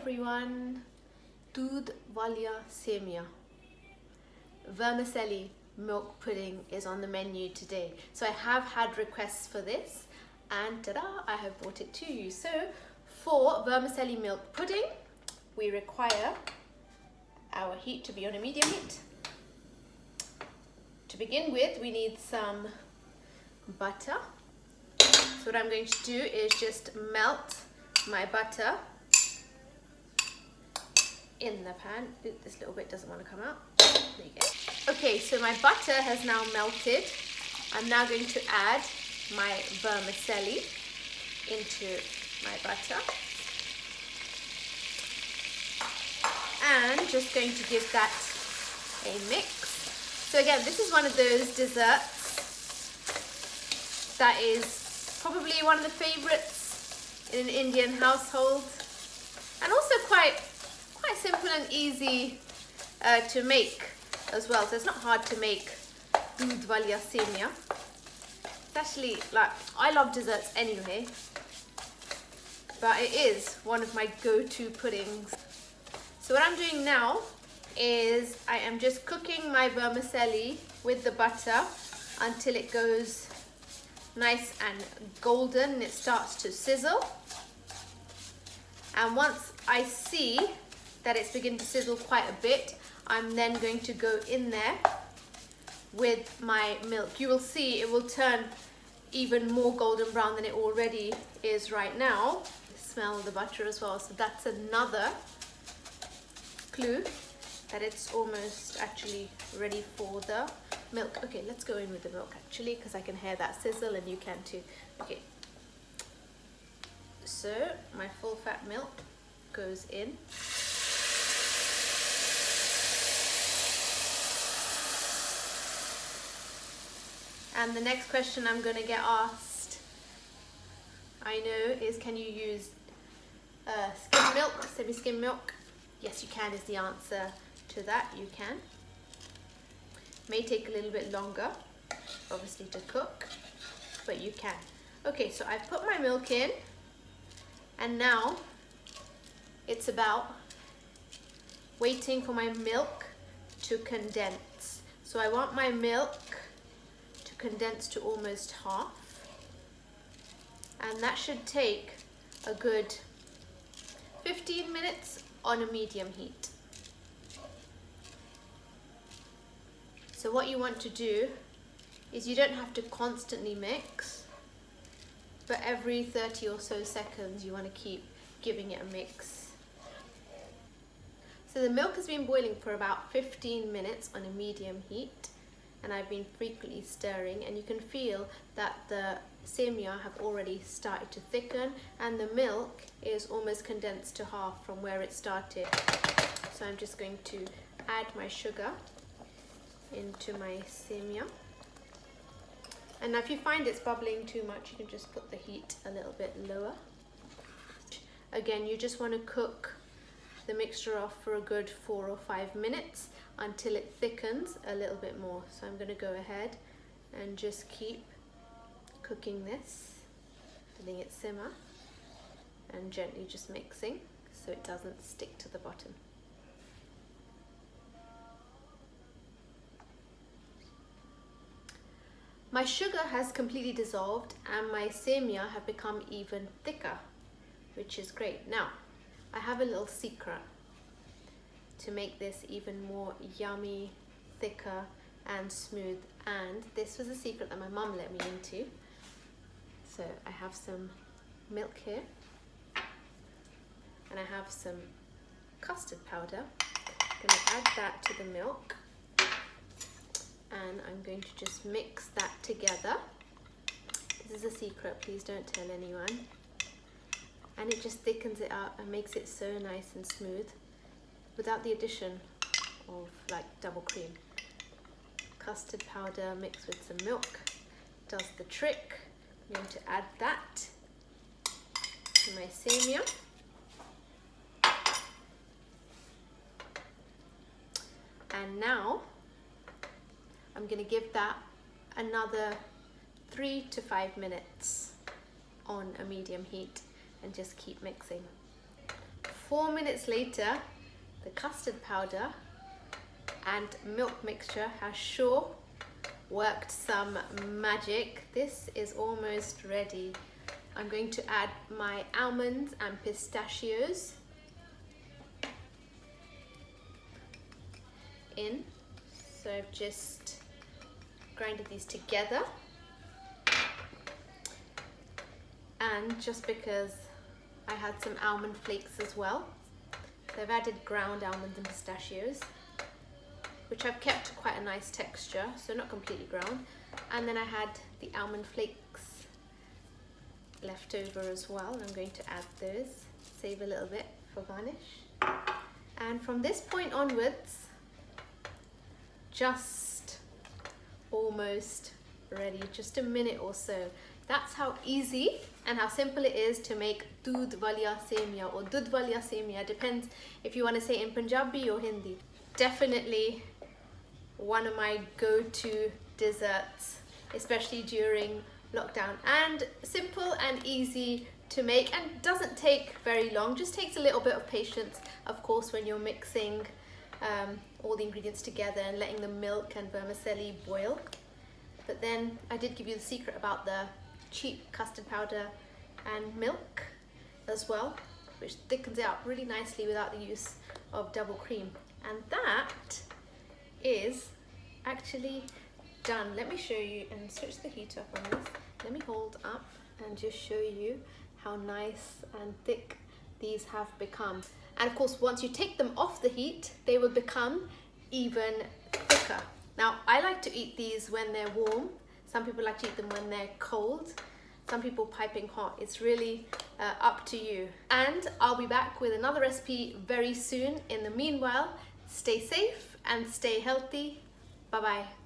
everyone, Dhood Wali Seviyan vermicelli milk pudding is on the menu today. So I have had requests for this and ta-da, I have brought it to you. So for vermicelli milk pudding, we require our heat to be on a medium heat. To begin with, we need some butter. So what I'm going to do is just melt my butter in the pan. Ooh, this little bit doesn't want to come out. There you go. Okay, so my butter has now melted. I'm now going to add my vermicelli into my butter. And just going to give that a mix. So again, this is one of those desserts that is probably one of the favorites in an Indian household, and also quite simple and easy to make as well. So it's not hard to make Dhood Wali Seviyan. It's actually, like, I love desserts anyway, but it is one of my go-to puddings. So what I'm doing now is I am just cooking my vermicelli with the butter until it goes nice and golden and it starts to sizzle. And once I see that it's beginning to sizzle quite a bit, I'm then going to go in there with my milk. You will see it will turn even more golden brown than it already is right now. Smell the butter as well, so that's another clue that it's almost actually ready for the milk. Okay, let's go in with the milk actually, because I can hear that sizzle and you can too. Okay, so my full fat milk goes in. And the next question I'm going to get asked, I know, is can you use skim milk, semi-skim milk? Yes, you can is the answer to that. You can. May take a little bit longer, obviously, to cook, but you can. Okay, so I've put my milk in, and now it's about waiting for my milk to condense. So I want my milk to condense to almost half, and that should take a good 15 minutes on a medium heat. So what you want to do is you don't have to constantly mix, but every 30 or so seconds you want to keep giving it a mix. So the milk has been boiling for about 15 minutes on a medium heat, and I've been frequently stirring, and you can feel that the Semiya have already started to thicken and the milk is almost condensed to half from where it started. So I'm just going to add my sugar into my Semiya. And now if you find it's bubbling too much, you can just put the heat a little bit lower. Again, you just want to cook the mixture off for a good 4 or 5 minutes until it thickens a little bit more. So I'm going to go ahead and just keep cooking this, letting it simmer and gently just mixing so it doesn't stick to the bottom. My sugar has completely dissolved and my Semiya have become even thicker, which is great. Now, I have a little secret to make this even more yummy, thicker and smooth, and this was a secret that my mum let me into. So I have some milk here and I have some custard powder. I'm going to add that to the milk and I'm going to just mix that together. This is a secret, please don't tell anyone. And it just thickens it up and makes it so nice and smooth without the addition of like double cream. Custard powder mixed with some milk does the trick. I'm going to add that to my Semiya. And now I'm going to give that another 3 to 5 minutes on a medium heat and just keep mixing. 4 minutes later, the custard powder and milk mixture has sure worked some magic. This is almost ready. I'm going to add my almonds and pistachios in. So I've just grinded these together, and just because I had some almond flakes as well, so I've added ground almonds and pistachios, which I've kept to quite a nice texture, so not completely ground. And then I had the almond flakes left over as well. I'm going to add those, save a little bit for garnish. And from this point onwards, just almost ready, just a minute or so. That's how easy and how simple it is to make Dhood Wali Seviyan or Dhood Wali Seviyan, depends if you want to say it in Punjabi or Hindi. Definitely one of my go-to desserts, especially during lockdown, and simple and easy to make and doesn't take very long, just takes a little bit of patience, of course, when you're mixing all the ingredients together and letting the milk and vermicelli boil. But then I did give you the secret about the cheap custard powder and milk as well, which thickens it up really nicely without the use of double cream. And that is actually done. Let me show you and switch the heat up on this. Let me hold up and just show you how nice and thick these have become. And of course, once you take them off the heat, they will become even thicker. Now, I like to eat these when they're warm. Some people like to eat them when they're cold. Some people piping hot. It's really up to you. And I'll be back with another recipe very soon. In the meanwhile, stay safe and stay healthy. Bye-bye.